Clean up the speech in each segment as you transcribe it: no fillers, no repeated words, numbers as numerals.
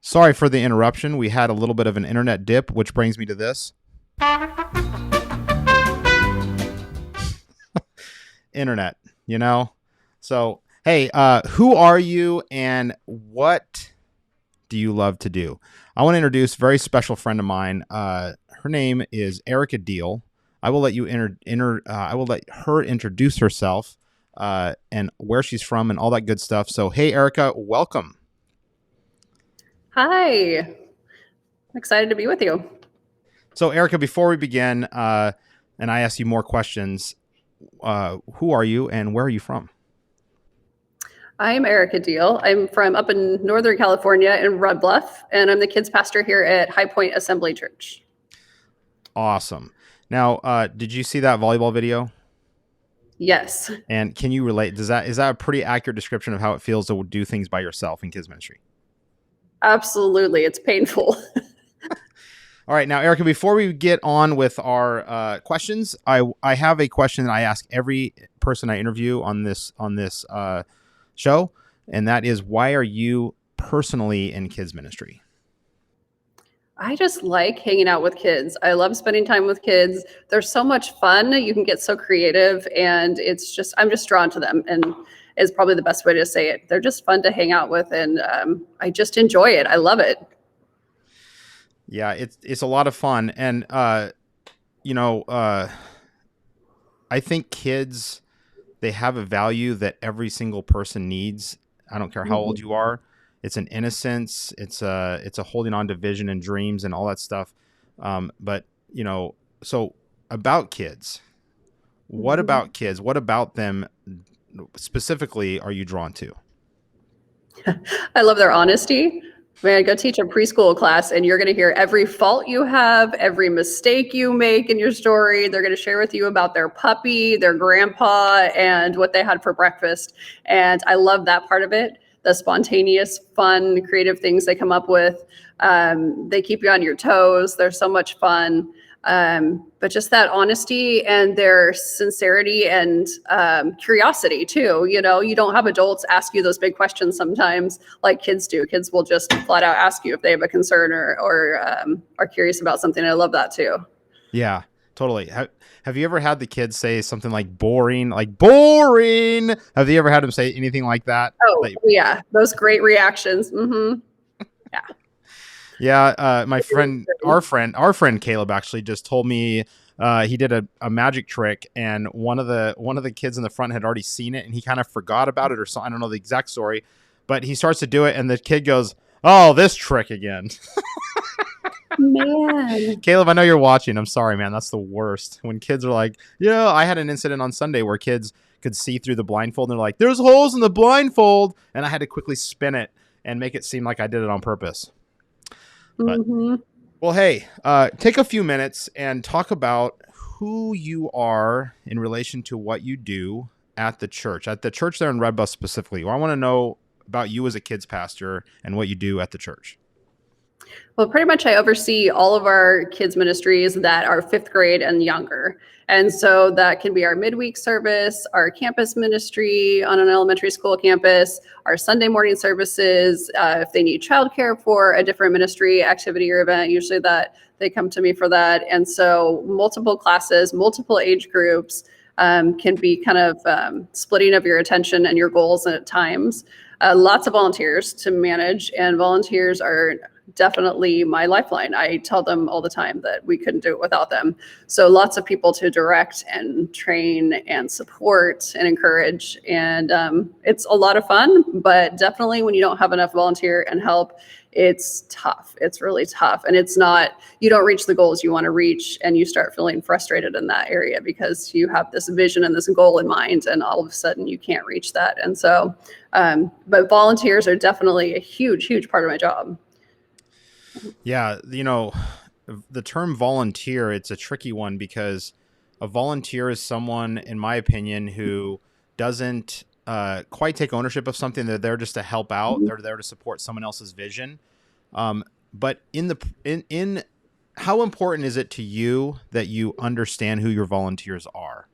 Sorry for the interruption. We had a little bit of an internet dip, which brings me to this. Internet, you know? So, hey, who are you and what do you love to do? I want to introduce a very special friend of mine. Her name is Erica Deal. I will let you I will let her introduce herself and where she's from and all that good stuff. So, hey, Erica, welcome. Hi, I'm excited to be with you. So, Erica, before we begin, and I ask you more questions, who are you and where are you from? I'm Erica Deal. I'm from up in Northern California in Red Bluff, and I'm the kids pastor here at High Point Assembly Church. Awesome. Now, did you see that volleyball video? Yes, And can you relate? Is that a pretty accurate description of how it feels to do things by yourself in kids ministry? absolutely. It's painful. All right, now, Erica, before we get on with our questions, I have a question that I ask every person I interview on this show, and that is, why are you personally in kids ministry? I just like hanging out with kids. I love spending time with kids. They're so much fun. You can get so creative, and I'm just drawn to them, and is probably the best way to say it. They're just fun to hang out with, and I just enjoy it. I love it. Yeah, it's a lot of fun, and I think kids, they have a value that every single person needs. I don't care how old you are. It's an innocence. It's a holding on to vision and dreams and all that stuff. But so about kids, what about kids? What about them specifically are you drawn to? I love their honesty. Man, go teach a preschool class and you're going to hear every fault you have, every mistake you make in your story. They're going to share with you about their puppy, their grandpa, and what they had for breakfast. And I love that part of it. The spontaneous, fun, creative things they come up with. They keep you on your toes. They're so much fun. But just that honesty and their sincerity and curiosity too. You don't have adults ask you those big questions sometimes like kids do. Kids will just flat out ask you if they have a concern or are curious about something. I love that too. Yeah, totally. Have you ever had the kids say something like boring? Like boring? Have you ever had them say anything like that? Oh, yeah. Those great reactions. Mm-hmm. Yeah. Yeah, our friend Caleb actually just told me he did a magic trick, and one of the kids in the front had already seen it, and he kind of forgot about it or so. I don't know the exact story, but he starts to do it, and the kid goes, "Oh, this trick again." Man. Caleb, I know you're watching. I'm sorry, man. That's the worst. When kids are like, I had an incident on Sunday where kids could see through the blindfold, and they're like, "There's holes in the blindfold," and I had to quickly spin it and make it seem like I did it on purpose. But well, hey, take a few minutes and talk about who you are in relation to what you do at the church there in Red Bus specifically. I want to know about you as a kids pastor and what you do at the church. Well, pretty much I oversee all of our kids ministries that are fifth grade and younger. And so that can be our midweek service, our campus ministry on an elementary school campus, our Sunday morning services, if they need childcare for a different ministry activity or event, usually that they come to me for that. And so multiple classes, multiple age groups can be kind of splitting of your attention and your goals at times. Lots of volunteers to manage, and volunteers are definitely my lifeline. I tell them all the time that we couldn't do it without them. So lots of people to direct and train and support and encourage. And it's a lot of fun, but definitely when you don't have enough volunteer and help, it's tough. It's really tough. And you don't reach the goals you want to reach, and you start feeling frustrated in that area because you have this vision and this goal in mind, and all of a sudden you can't reach that. And so, but volunteers are definitely a huge, huge part of my job. Yeah, the term volunteer, it's a tricky one because a volunteer is someone, in my opinion, who doesn't quite take ownership of something. They're there just to help out. They're there to support someone else's vision. But in how important is it to you that you understand who your volunteers are?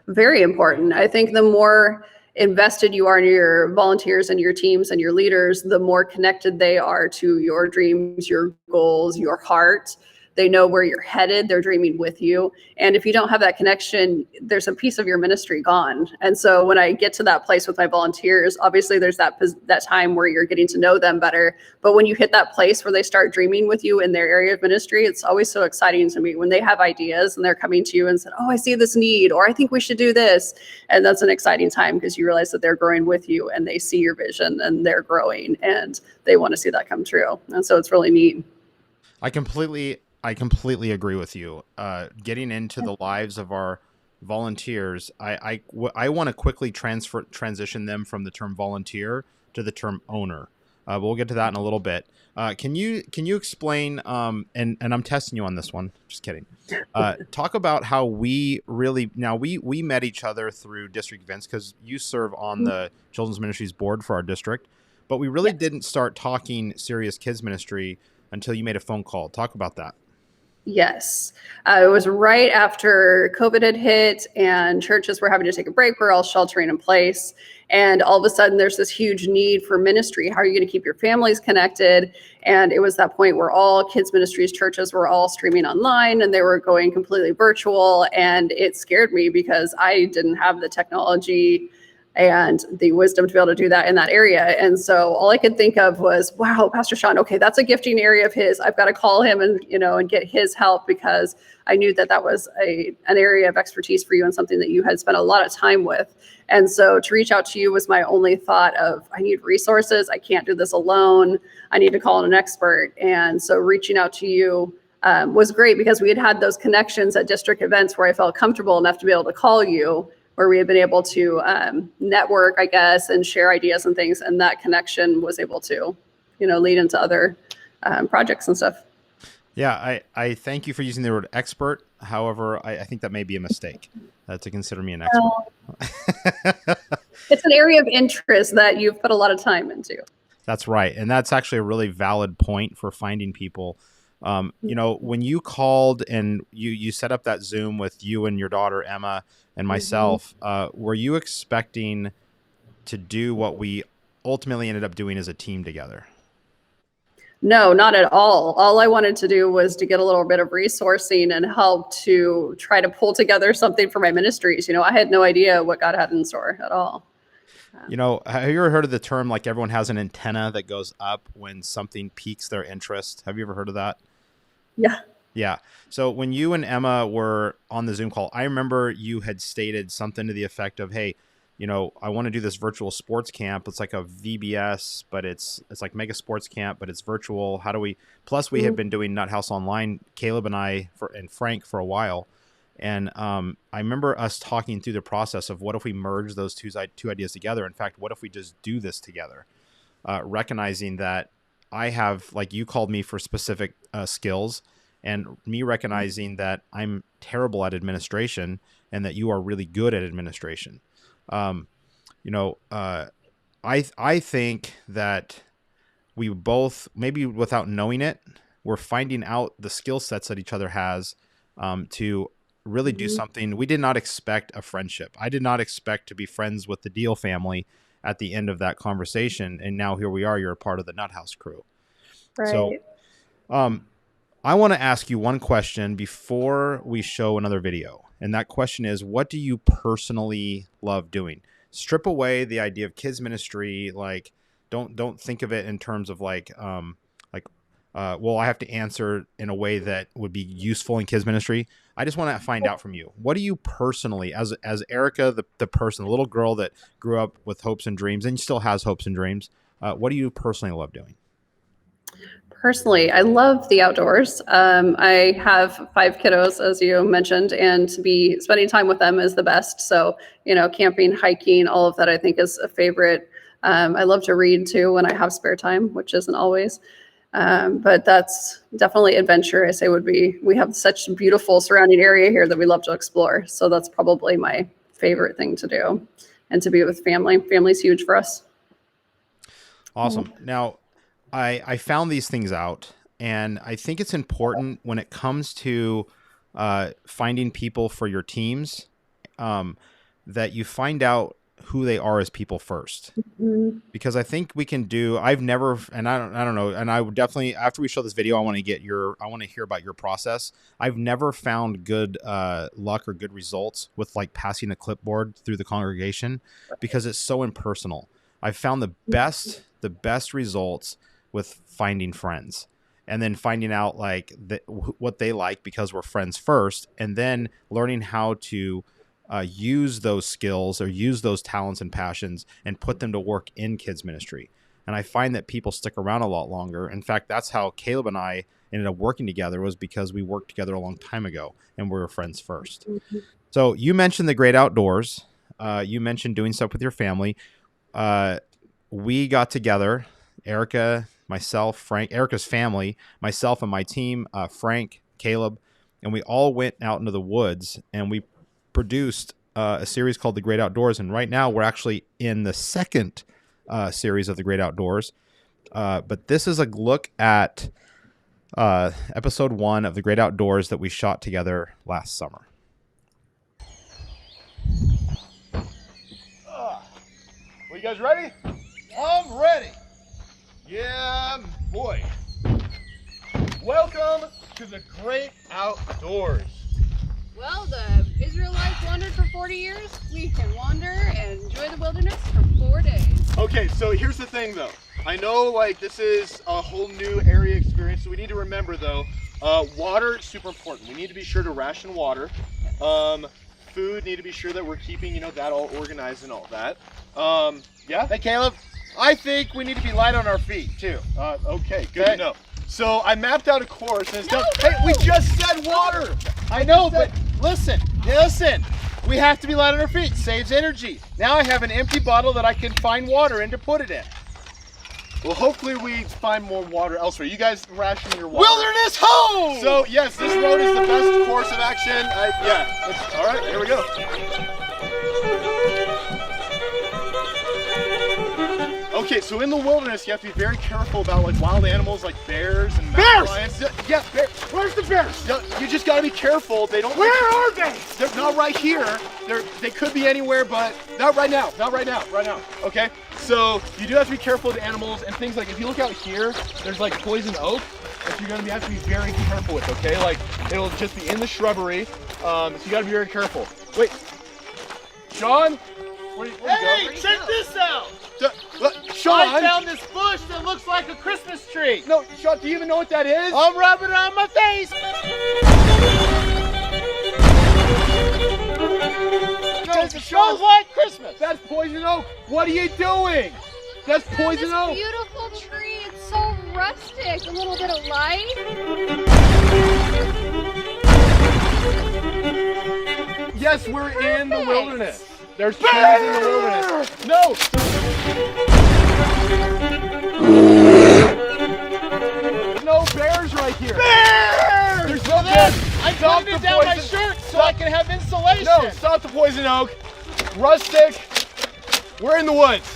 Very important. I think the more invested you are in your volunteers and your teams and your leaders, the more connected they are to your dreams, your goals, your heart. They know where you're headed. They're dreaming with you. And if you don't have that connection, there's a piece of your ministry gone. And so when I get to that place with my volunteers, obviously there's that time where you're getting to know them better. But when you hit that place where they start dreaming with you in their area of ministry, it's always so exciting to me when they have ideas and they're coming to you and said, oh, I see this need, or I think we should do this. And that's an exciting time because you realize that they're growing with you and they see your vision and they're growing and they want to see that come true. And so it's really neat. I completely agree with you. Getting into the lives of our volunteers, I want to quickly transition them from the term volunteer to the term owner. But we'll get to that in a little bit. Can you explain? And I'm testing you on this one. Just kidding. Talk about how we met each other through district events because you serve on the Children's Ministries board for our district, but we really didn't start talking serious kids ministry until you made a phone call. Talk about that. Yes. It was right after COVID had hit and churches were having to take a break. We're all sheltering in place. And all of a sudden there's this huge need for ministry. How are you going to keep your families connected? And it was that point where all kids ministries churches were all streaming online and they were going completely virtual. And it scared me because I didn't have the technology and the wisdom to be able to do that in that area. And so all I could think of was, wow, Pastor Sean, okay, that's a gifting area of his. I've got to call him and, and get his help because I knew that was an area of expertise for you and something that you had spent a lot of time with. And so to reach out to you was my only thought of, I need resources. I can't do this alone. I need to call in an expert. And so reaching out to you was great because we had those connections at district events where I felt comfortable enough to be able to call you, where we had been able to network, I guess, and share ideas and things. And that connection was able to, lead into other projects and stuff. Yeah, I thank you for using the word expert. However, I think that may be a mistake to consider me an expert. It's an area of interest that you've put a lot of time into. That's right. And that's actually a really valid point for finding people. When you called and you set up that Zoom with you and your daughter, Emma, and myself, were you expecting to do what we ultimately ended up doing as a team together? No, not at all. All I wanted to do was to get a little bit of resourcing and help to try to pull together something for my ministries. I had no idea what God had in store at all. Have you ever heard of the term, like everyone has an antenna that goes up when something piques their interest? Have you ever heard of that? Yeah. Yeah. So when you and Emma were on the Zoom call, I remember you had stated something to the effect of, hey, I want to do this virtual sports camp. It's like a VBS, but it's like mega sports camp, but it's virtual. How do we, plus we had been doing Nut House Online, Caleb and I and Frank for a while. And I remember us talking through the process of what if we merge those two ideas together? In fact, what if we just do this together? Recognizing that I have, like you called me for specific skills, and me recognizing that I'm terrible at administration and that you are really good at administration. I think that we both, maybe without knowing it, we're finding out the skill sets that each other has to really do something. We did not expect a friendship. I did not expect to be friends with the Deal family at the end of that conversation. And now here we are, you're a part of the Nut House crew. Right. So I want to ask you one question before we show another video. And that question is, what do you personally love doing? Strip away the idea of kids ministry. Like, don't think of it in terms of well, I have to answer in a way that would be useful in kids ministry. I just want to find out from you. What do you personally, as Erica, the person, the little girl that grew up with hopes and dreams and still has hopes and dreams, what do you personally love doing? Personally, I love the outdoors. I have 5 kiddos, as you mentioned, and to be spending time with them is the best. So, camping, hiking, all of that I think is a favorite. I love to read too when I have spare time, which isn't always. But that's definitely adventure, I say would be. We have such a beautiful surrounding area here that we love to explore. So that's probably my favorite thing to do, and to be with family. Family's huge for us. Awesome. Now, I found these things out, and I think it's important when it comes to finding people for your teams that you find out who they are as people first. Mhm. Because I think we can do, I've never, and I don't know. And I would definitely, after we show this video, I want to hear about your process. I've never found good luck or good results with like passing a clipboard through the congregation because it's so impersonal. I've found the best results with finding friends and then finding out like what they like because we're friends first, and then learning how to use those skills or use those talents and passions and put them to work in kids ministry. And I find that people stick around a lot longer. In fact, that's how Caleb and I ended up working together, was because we worked together a long time ago and we were friends first. Mm-hmm. So you mentioned the great outdoors. You mentioned doing stuff with your family. We got together, Erica, myself, Frank, Erica's family, myself and my team, Frank, Caleb, and we all went out into the woods and we produced a series called The Great Outdoors. And right now we're actually in the second series of The Great Outdoors. But this is a look at episode 1 of The Great Outdoors that we shot together last summer. Well, you guys ready? I'm ready. Yeah, boy. Welcome to the Great Outdoors. Well, the Israelites wandered for 40 years. We can wander and enjoy the wilderness for 4 days. Okay, so here's the thing though. I know like this is a whole new area experience, so we need to remember though, water is super important. We need to be sure to ration water. Food, need to be sure that we're keeping, that all organized and all that. Yeah? Hey Caleb, I think we need to be light on our feet too. Okay, good to know. So I mapped out a course and it's done. Hey, we just said water. I know, but listen. We have to be light on our feet. Saves energy. Now I have an empty bottle that I can find water in to put it in. Well, hopefully we find more water elsewhere. You guys ration your water. Wilderness home! So yes, this road is the best course of action. All right, here we go. Okay, so in the wilderness, you have to be very careful about like wild animals like bears and mountain lions. Yeah, bears. Where's the bears? You just gotta be careful. They don't. Where are they? They're not right here. They could be anywhere, but not right now. Not right now. Right now. Okay. So you do have to be careful of the animals and things like if you look out here, there's like poison oak that you're gonna have to be very careful with. Okay, like it'll just be in the shrubbery. So you gotta be very careful. Wait, Sean. Where do you go? Check this out! Sean! I found this bush that looks like a Christmas tree! No, Sean, do you even know what that is? I'm rubbing it on my face! No, It smells like Christmas! That's poison oak! What are you doing? That's poison oak! Beautiful tree, it's so rustic, a little bit of light. Yes, we're in the wilderness. There's trees in the wilderness. No! There's no bears right here. Bears! There's no bears! I'm putting it down my shirt so I can have insulation! No, stop the poison oak. Rustic. We're in the woods.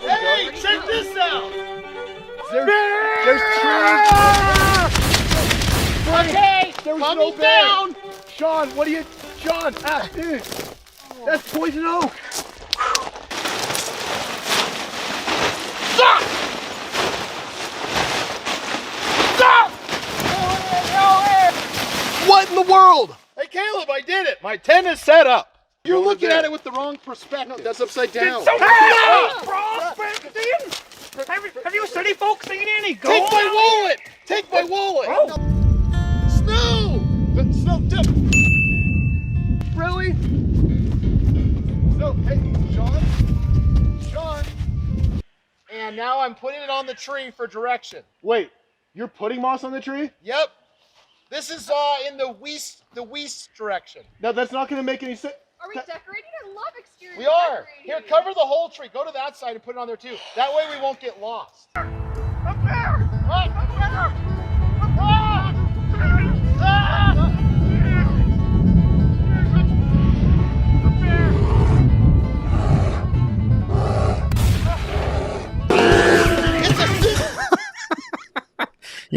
Hey, check this out! There's trees. Okay, There was calm no me bear. down! Sean, what are you... Sean, dude. That's poison oak. Stop! Stop! What in the world? Hey, Caleb, I did it. My tent is set up. You're looking at it with the wrong perspective. No, that's upside down. Have you studied folk singing any gold? Take my wallet! Take my wallet! Oh. Snow! Snow dip! Really? So, hey, Sean? And now I'm putting it on the tree for direction. Wait, you're putting moss on the tree? Yep. This is in the west direction. No, that's not going to make any sense. Are we decorating? I love exterior We are. decorating. Here, cover the whole tree. Go to that side and put it on there too. That way we won't get lost. Oh, A bear! What? A bear! Ah! Ah!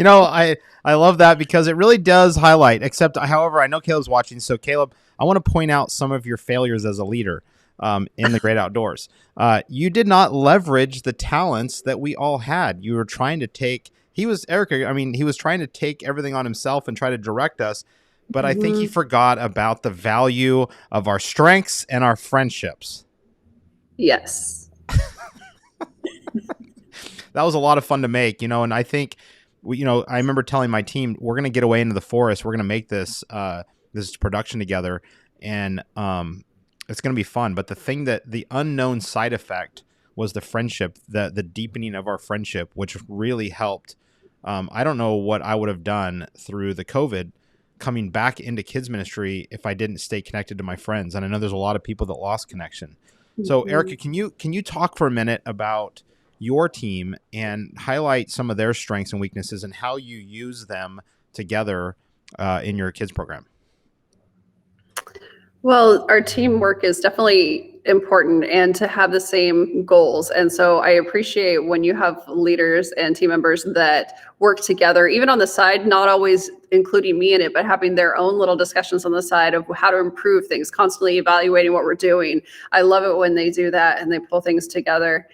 I love that because it really does highlight, except, however, I know Caleb's watching. So Caleb, I want to point out some of your failures as a leader in the great outdoors. You did not leverage the talents that we all had. You were trying to take, he was trying to take everything on himself and try to direct us. But I think he forgot about the value of our strengths and our friendships. Yes. That was a lot of fun to make, and I think, I remember telling my team, we're going to get away into the forest. We're going to make this production together, and it's going to be fun. But the unknown side effect was the friendship, the deepening of our friendship, which really helped. I don't know what I would have done through the COVID coming back into kids ministry if I didn't stay connected to my friends. And I know there's a lot of people that lost connection. So Erica, can you talk for a minute about your team and highlight some of their strengths and weaknesses and how you use them together in your kids program? Well, our teamwork is definitely important, and to have the same goals. And so I appreciate when you have leaders and team members that work together, even on the side, not always including me in it, but having their own little discussions on the side of how to improve things, constantly evaluating what we're doing. I love it when they do that and they pull things together.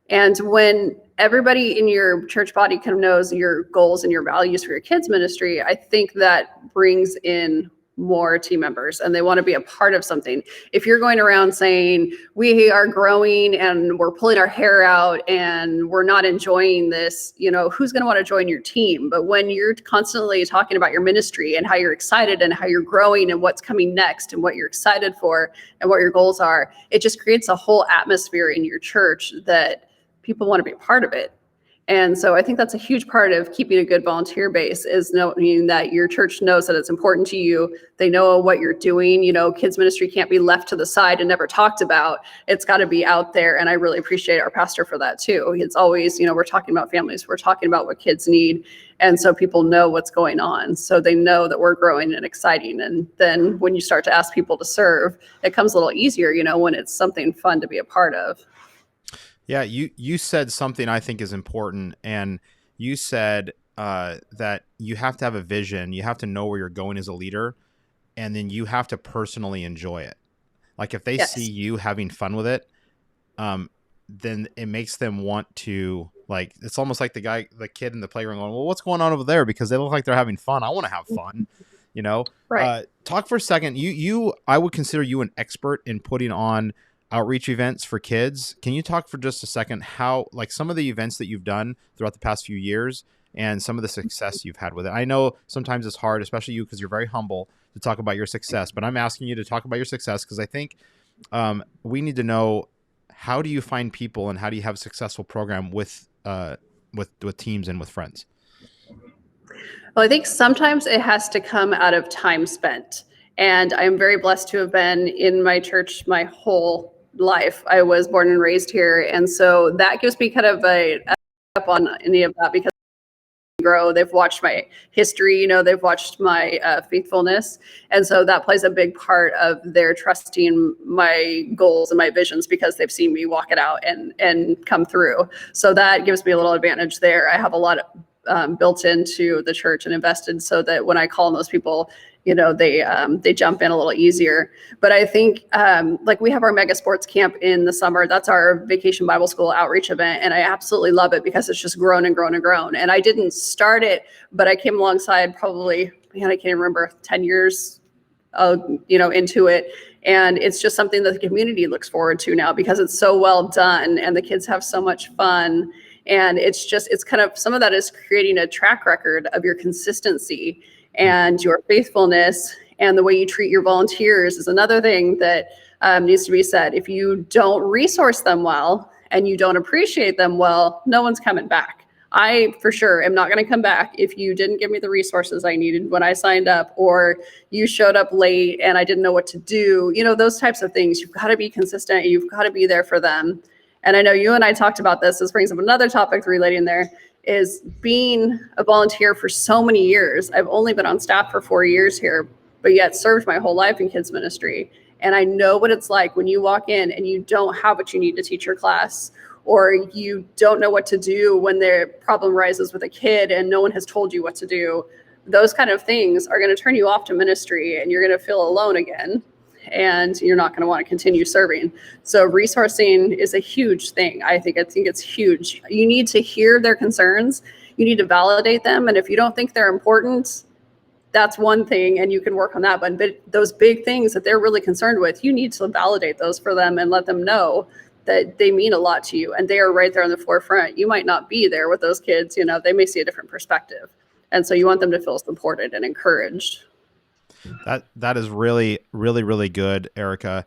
And when everybody in your church body kind of knows your goals and your values for your kids ministry, I think that brings in more team members and they want to be a part of something. If you're going around saying we are growing and we're pulling our hair out and we're not enjoying this, who's going to want to join your team? But when you're constantly talking about your ministry and how you're excited and how you're growing and what's coming next and what you're excited for and what your goals are, it just creates a whole atmosphere in your church that people want to be a part of it. And so I think that's a huge part of keeping a good volunteer base, is knowing that your church knows that it's important to you. They know what you're doing. Kids ministry can't be left to the side and never talked about. It's got to be out there. And I really appreciate our pastor for that too. It's always, we're talking about families. We're talking about what kids need. And so people know what's going on. So they know that we're growing and exciting. And then when you start to ask people to serve, it comes a little easier, when it's something fun to be a part of. Yeah, you said something I think is important, and you said that you have to have a vision, you have to know where you're going as a leader, and then you have to personally enjoy it. Like if they see you having fun with it, then it makes them want to, like, it's almost like the kid in the playground going, well, what's going on over there? Because they look like they're having fun. I want to have fun, Right. Talk for a second. I would consider you an expert in putting on outreach events for kids. Can you talk for just a second how, like, some of the events that you've done throughout the past few years and some of the success you've had with it? I know sometimes it's hard, especially you, because you're very humble, to talk about your success, but I'm asking you to talk about your success because I think we need to know, how do you find people and how do you have a successful program with teams and with friends? Well, I think sometimes it has to come out of time spent. And I'm very blessed to have been in my church my whole life. I was born and raised here. And so that gives me kind of a up on any of that, because grow, they've watched my history, they've watched my faithfulness. And so that plays a big part of their trusting my goals and my visions, because they've seen me walk it out and come through. So that gives me a little advantage there. I have a lot of built into the church and invested so that when I call on those people, they jump in a little easier. But I think like we have our mega sports camp in the summer. That's our vacation Bible school outreach event. And I absolutely love it because it's just grown and grown and grown. And I didn't start it, but I came alongside probably, I can't even remember, 10 years, into it. And it's just something that the community looks forward to now because it's so well done and the kids have so much fun. And it's kind of, some of that is creating a track record of your consistency and your faithfulness, and the way you treat your volunteers is another thing that needs to be said. If you don't resource them well and you don't appreciate them well, no one's coming back. I, for sure, am not going to come back if you didn't give me the resources I needed when I signed up, or you showed up late and I didn't know what to do. Those types of things. You've got to be consistent. You've got to be there for them. And I know you and I talked about this. This brings up another topic relating there, is being a volunteer for so many years. I've only been on staff for 4 years here, but yet served my whole life in kids ministry. And I know what it's like when you walk in and you don't have what you need to teach your class, or you don't know what to do when the problem rises with a kid and no one has told you what to do. Those kind of things are going to turn you off to ministry, and you're going to feel alone again, and you're not going to want to continue serving. So resourcing is a huge thing. I think it's huge. You need to hear their concerns. You need to validate them. And if you don't think they're important, that's one thing, and you can work on that. But those big things that they're really concerned with, you need to validate those for them and let them know that they mean a lot to you and they are right there on the forefront. You might not be there with those kids, they may see a different perspective. And so you want them to feel supported and encouraged. That is really, really, really good, Erica.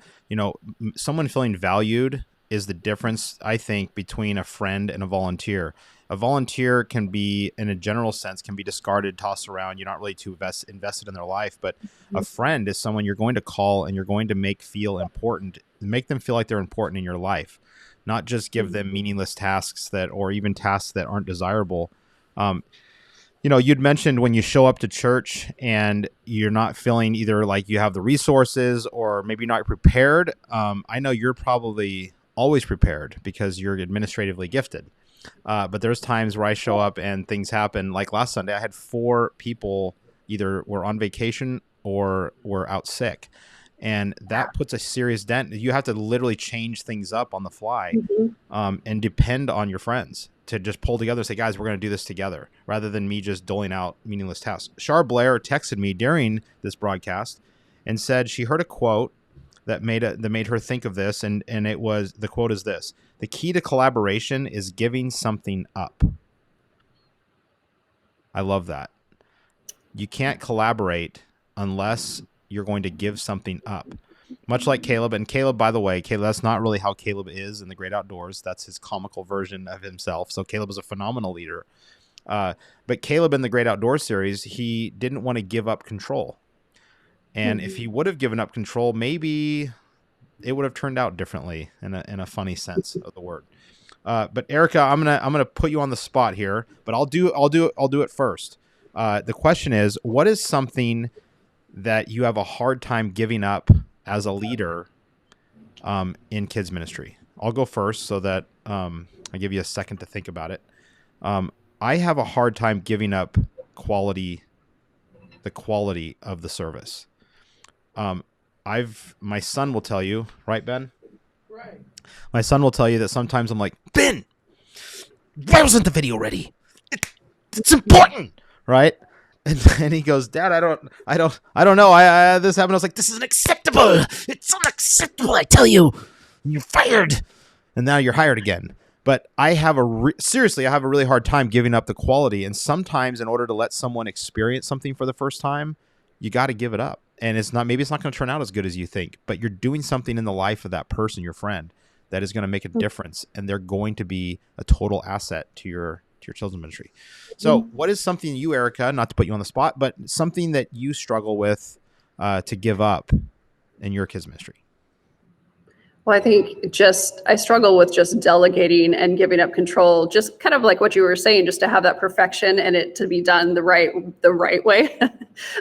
Someone feeling valued is the difference, I think, between a friend and a volunteer. A volunteer can be, in a general sense, can be discarded, tossed around. You're not really too invested in their life. But a friend is someone you're going to call and you're going to make feel important, make them feel like they're important in your life, not just give them meaningless tasks or even tasks that aren't desirable. You'd mentioned when you show up to church and you're not feeling either like you have the resources or maybe not prepared. I know you're probably always prepared because you're administratively gifted. But there's times where I show up and things happen. Like last Sunday, I had 4 people either were on vacation or were out sick. And that puts a serious dent. You have to literally change things up on the fly and depend on your friends to just pull together and say, guys, we're going to do this together, rather than me just doling out meaningless tasks. Char Blair texted me during this broadcast and said she heard a quote that made her think of this. And the quote is this: the key to collaboration is giving something up. I love that. You can't collaborate unless you're going to give something up. Much like Caleb. And Caleb, by the way, that's not really how Caleb is in the Great Outdoors. That's his comical version of himself. So Caleb is a phenomenal leader. But Caleb in the Great Outdoors series, he didn't want to give up control. And if he would have given up control, maybe it would have turned out differently in a funny sense of the word. But Erica, I'm gonna put you on the spot here, but I'll do it first. The question is, what is something that you have a hard time giving up as a leader in kids ministry? I'll go first so that I give you a second to think about it. I have a hard time giving up the quality of the service. My son will tell you, right, Ben? Right. My son will tell you that sometimes I'm like, Ben, why wasn't the video ready? It's important, right? And he goes, Dad, I don't know. This happened. I was like, this is unacceptable. It's unacceptable. I tell you, you're fired. And now you're hired again. But I have a really hard time giving up the quality. And sometimes in order to let someone experience something for the first time, you got to give it up. And maybe it's not going to turn out as good as you think, but you're doing something in the life of that person, your friend, that is going to make a difference. And they're going to be a total asset to your children's ministry. So what is something you, Erica, not to put you on the spot, but something that you struggle with to give up in your kids ministry? Well, I think I struggle with just delegating and giving up control, just kind of like what you were saying, just to have that perfection and it to be done the right way.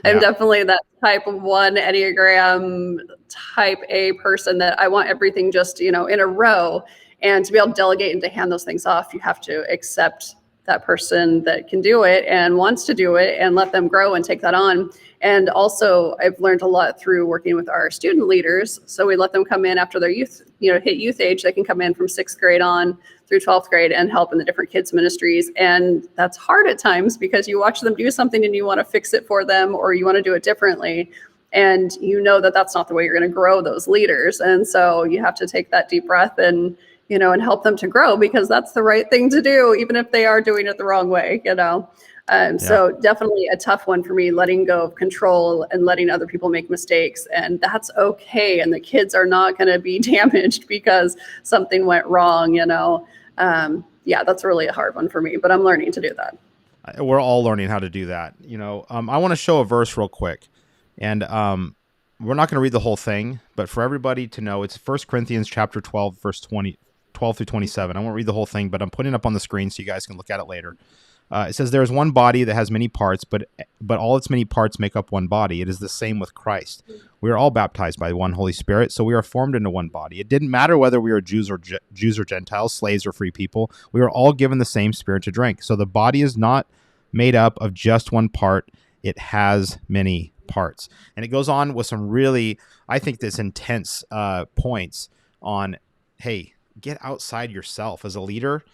I'm definitely that type of 1 Enneagram type A person that I want everything just, in a row. And to be able to delegate and to hand those things off, you have to accept that person that can do it and wants to do it and let them grow and take that on. And also, I've learned a lot through working with our student leaders. So we let them come in after their youth, hit youth age. They can come in from 6th grade on through 12th grade and help in the different kids ministries. And that's hard at times because you watch them do something and you want to fix it for them or you want to do it differently. And that that's not the way you're going to grow those leaders. And so you have to take that deep breath and help them to grow, because that's the right thing to do, even if they are doing it the wrong way, So definitely a tough one for me, letting go of control and letting other people make mistakes. And that's okay. And the kids are not going to be damaged because something went wrong, that's really a hard one for me, but I'm learning to do that. We're all learning how to do that. I want to show a verse real quick, and we're not going to read the whole thing, but for everybody to know, it's 1 Corinthians chapter 12, verse 12 through 27. I won't read the whole thing, but I'm putting it up on the screen so you guys can look at it later. It says, there is one body that has many parts, but all its many parts make up one body. It is the same with Christ. We are all baptized by one Holy Spirit, so we are formed into one body. It didn't matter whether we were Jews or Gentiles, slaves or free people. We were all given the same Spirit to drink. So the body is not made up of just one part. It has many parts. And it goes on with some really, I think, this intense points on, hey, get outside yourself as a leader.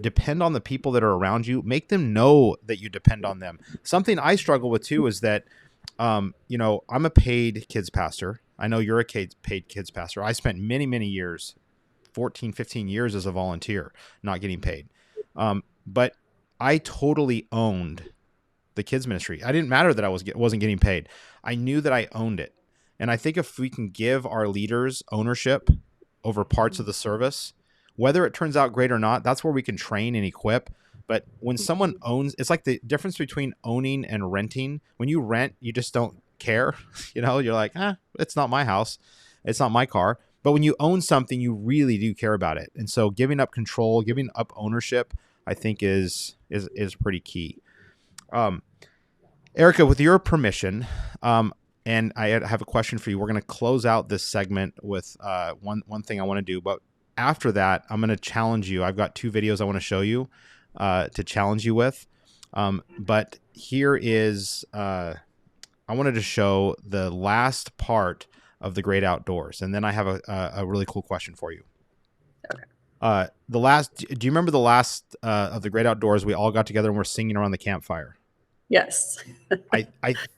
Depend on the people that are around you. Make them know that you depend on them. Something I struggle with too is that, I'm a paid kids pastor. I know you're a paid kids pastor. I spent many, many years, 14, 15 years as a volunteer, not getting paid. But I totally owned the kids ministry. I didn't matter that I wasn't getting paid. I knew that I owned it. And I think if we can give our leaders ownership over parts of the service, whether it turns out great or not, that's where we can train and equip. But when someone owns, it's like the difference between owning and renting. When you rent, you just don't care. You're like, it's not my house. It's not my car. But when you own something, you really do care about it. And so giving up control, giving up ownership, I think is pretty key. Erica, with your permission, and I have a question for you. We're going to close out this segment with one thing I want to do. But after that, I'm going to challenge you. I've got 2 videos I want to show you to challenge you with. But here is, I wanted to show the last part of The Great Outdoors. And then I have a really cool question for you. Okay. Do you remember the last of The Great Outdoors? We all got together and we're singing around the campfire. Yes.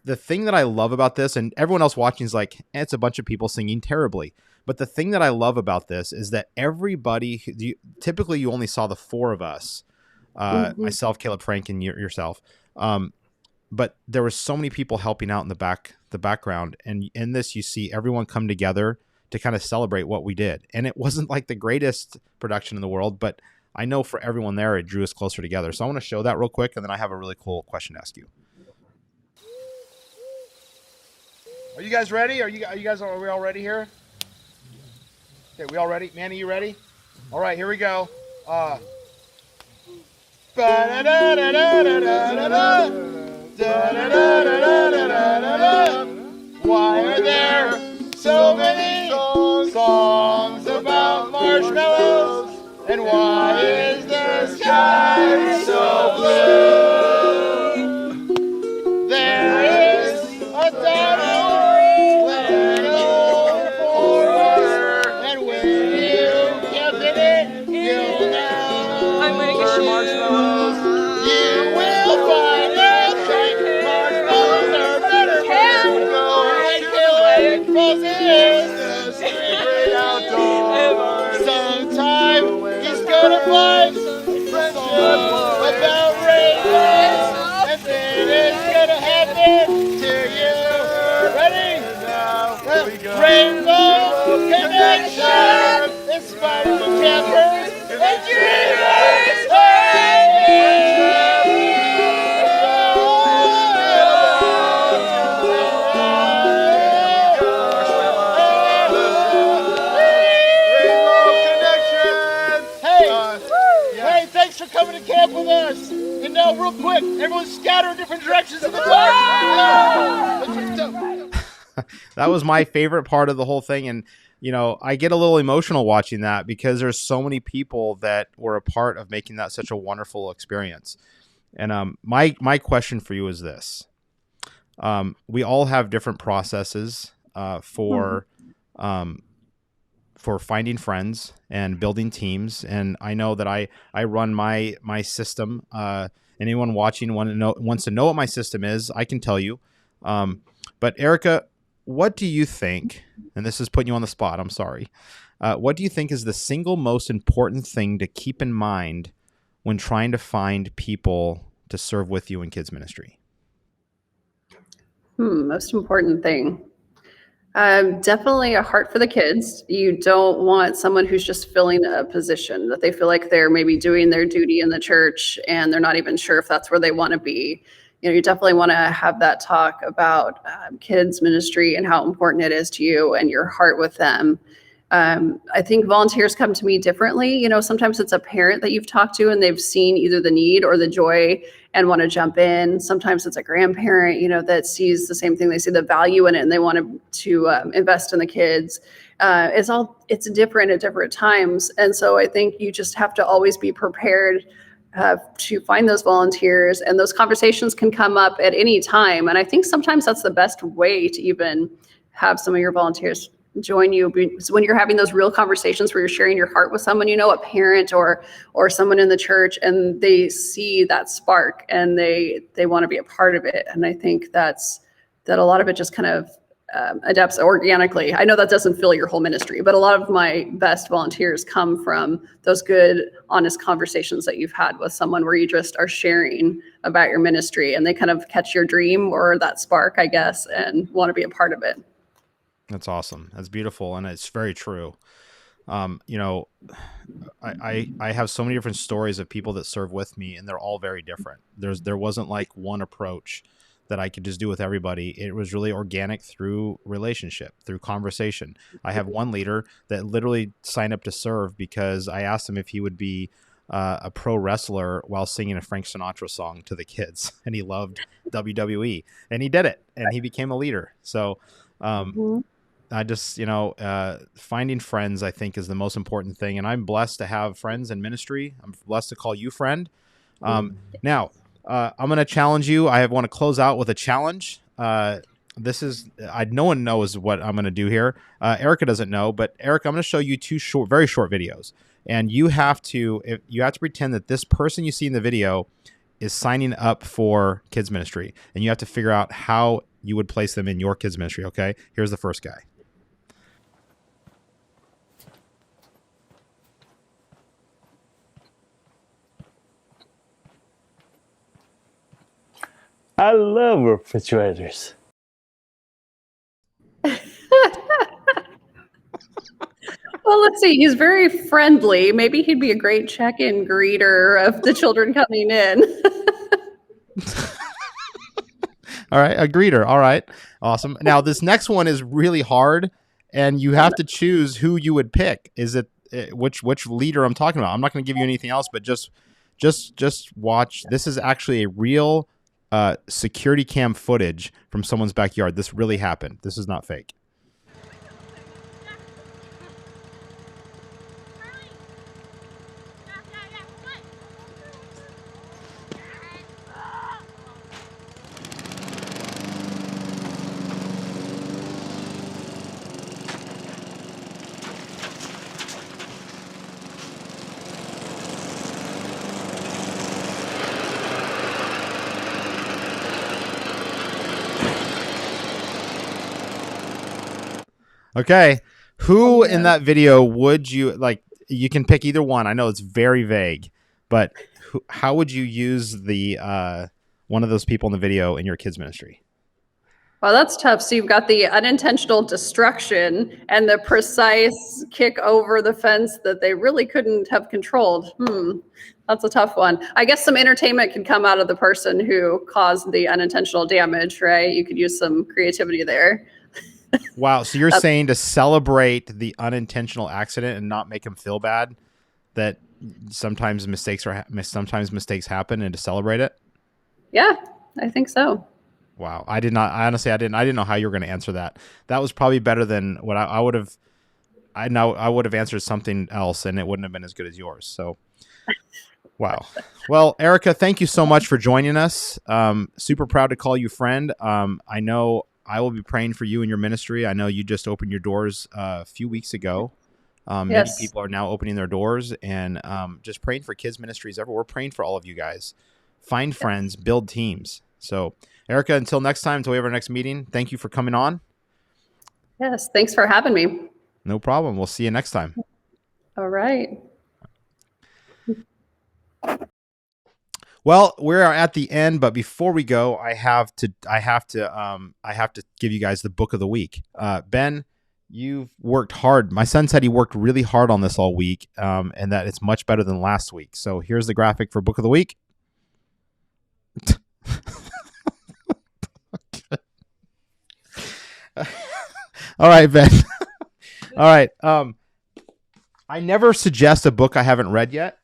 The thing that I love about this, and everyone else watching is like, it's a bunch of people singing terribly. But the thing that I love about this is that everybody, typically you only saw the 4 of us, myself, Caleb, Frank, and yourself. But there were so many people helping out in the background. And in this, you see everyone come together to kind of celebrate what we did. And it wasn't like the greatest production in the world, but I know for everyone there, it drew us closer together. So I want to show that real quick, and then I have a really cool question to ask you. Are you guys ready? Are we all ready here? Okay, we all ready? Manny, you ready? All right, here we go. Why are there so many songs about marshmallows? And why is the sky so blue? There is a dino little forest, and when you get in it, you'll know. I'm gonna get marshmallows. You will find out that marshmallows are better than going killing fuzzies. The secret outdoors. Sometime he's gonna find friendship about rainbows, and then it's gonna happen to you. Ready? Rainbow Connection, inspired from campers and dreamers. Hey, thanks for coming to camp with us. And now, real quick, everyone scatter in different directions of the park. That was my favorite part of the whole thing. And, I get a little emotional watching that because there's so many people that were a part of making that such a wonderful experience. And my question for you is this. We all have different processes for finding friends and building teams. And I know that I run my system. Anyone watching wants to know what my system is, I can tell you. But Erica, what do you think, and this is putting you on the spot, I'm sorry. What do you think is the single most important thing to keep in mind when trying to find people to serve with you in kids ministry? Most important thing. Definitely a heart for the kids. You don't want someone who's just filling a position that they feel like they're maybe doing their duty in the church and they're not even sure if that's where they want to be. You definitely want to have that talk about kids ministry and how important it is to you and your heart with them. I think volunteers come to me differently. You know, sometimes it's a parent that you've talked to and they've seen either the need or the joy and want to jump in. Sometimes it's a grandparent, you know, that sees the same thing. They see the value in it and they want to invest in the kids. It's different at different times. And so I think you just have to always be prepared to find those volunteers, and those conversations can come up at any time. And I think sometimes that's the best way to even have some of your volunteers join you. So when you're having those real conversations where you're sharing your heart with someone, you know, a parent or someone in the church, and they see that spark and they want to be a part of it. And I think that a lot of it just kind of adapts organically. I know that doesn't fill your whole ministry, but a lot of my best volunteers come from those good, honest conversations that you've had with someone where you just are sharing about your ministry and they kind of catch your dream or that spark, I guess, and want to be a part of it. That's awesome. That's beautiful. And it's very true. You know, I have so many different stories of people that serve with me, and they're all very different. There wasn't like one approach that I could just do with everybody. It was really organic through relationship, through conversation. I have one leader that literally signed up to serve because I asked him if he would be a pro wrestler while singing a Frank Sinatra song to the kids. And he loved WWE, and he did it, and he became a leader. So, I just, you know, finding friends, I think, is the most important thing. And I'm blessed to have friends in ministry. I'm blessed to call you friend. Now, I'm going to challenge you. I want to close out with a challenge. This is, no one knows what I'm going to do here. Erica doesn't know, but Erica, I'm going to show you two very short videos. And you have to pretend that this person you see in the video is signing up for kids ministry. And you have to figure out how you would place them in your kids ministry. Okay. Here's the first guy. I love refrigerators. Well, let's see. He's very friendly. Maybe he'd be a great check-in greeter of the children coming in. All right, a greeter. All right, awesome. Now this next one is really hard, and you have to choose who you would pick. Is it which leader I'm talking about? I'm not going to give you anything else, but just watch. This is actually a real security cam footage from someone's backyard. This really happened. This is not fake. Okay, who in that video would you like? You can pick either one. I know it's very vague, but how would you use the one of those people in the video in your kids ministry? Well, that's tough. So you've got the unintentional destruction and the precise kick over the fence that they really couldn't have controlled. That's a tough one. I guess some entertainment could come out of the person who caused the unintentional damage, right? You could use some creativity there. Wow. So you're saying to celebrate the unintentional accident and not make them feel bad, that sometimes mistakes happen, and to celebrate it? Yeah, I think so. Wow. I didn't know how you were going to answer that. That was probably better than what I would have. I would have answered something else, and it wouldn't have been as good as yours. So, wow. Well, Erica, thank you so much for joining us. Super proud to call you friend. I know I will be praying for you and your ministry. I know you just opened your doors a few weeks ago. Many people are now opening their doors, and just praying for kids ministries everywhere. We're praying for all of you guys. Find friends, build teams. So, Erica, until next time, until we have our next meeting, thank you for coming on. Yes, thanks for having me. No problem. We'll see you next time. All right. Well, we're at the end, but before we go, I have to give you guys the book of the week. Ben, you've worked hard. My son said he worked really hard on this all week, and that it's much better than last week. So here's the graphic for book of the week. All right, Ben. All right. I never suggest a book I haven't read yet.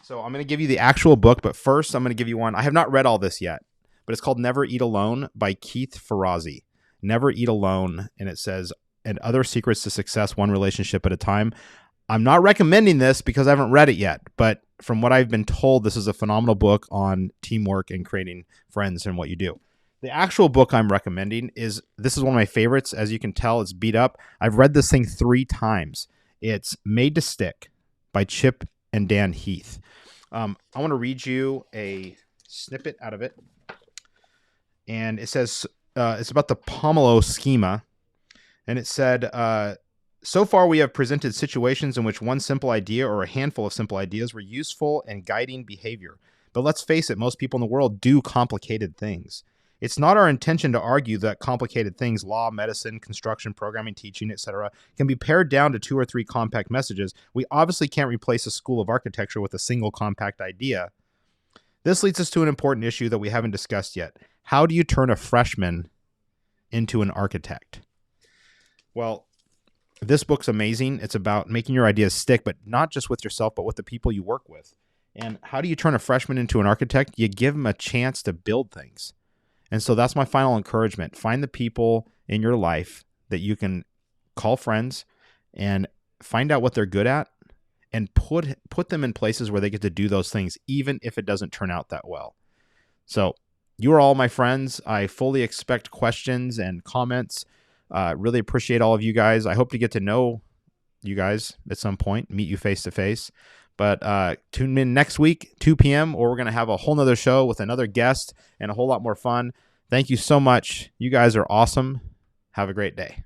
So I'm going to give you the actual book, but first I'm going to give you one. I have not read all this yet, but it's called Never Eat Alone by Keith Ferrazzi. Never Eat Alone, and it says, and other secrets to success, one relationship at a time. I'm not recommending this because I haven't read it yet, but from what I've been told, this is a phenomenal book on teamwork and creating friends and what you do. The actual book I'm recommending is one of my favorites. As you can tell, it's beat up. I've read this thing 3 times. It's Made to Stick by Chip and Dan Heath. I want to read you a snippet out of it. And it says, it's about the Pomelo schema. And it said, so far we have presented situations in which one simple idea or a handful of simple ideas were useful and guiding behavior. But let's face it, most people in the world do complicated things. It's not our intention to argue that complicated things, law, medicine, construction, programming, teaching, etc., can be pared down to 2 or 3 compact messages. We obviously can't replace a school of architecture with a single compact idea. This leads us to an important issue that we haven't discussed yet. How do you turn a freshman into an architect? Well, this book's amazing. It's about making your ideas stick, but not just with yourself, but with the people you work with. And how do you turn a freshman into an architect? You give them a chance to build things. And so that's my final encouragement. Find the people in your life that you can call friends and find out what they're good at and put them in places where they get to do those things, even if it doesn't turn out that well. So you are all my friends. I fully expect questions and comments. Really appreciate all of you guys. I hope to get to know you guys at some point, meet you face to face. But tune in next week, 2 p.m., or we're going to have a whole nother show with another guest and a whole lot more fun. Thank you so much. You guys are awesome. Have a great day.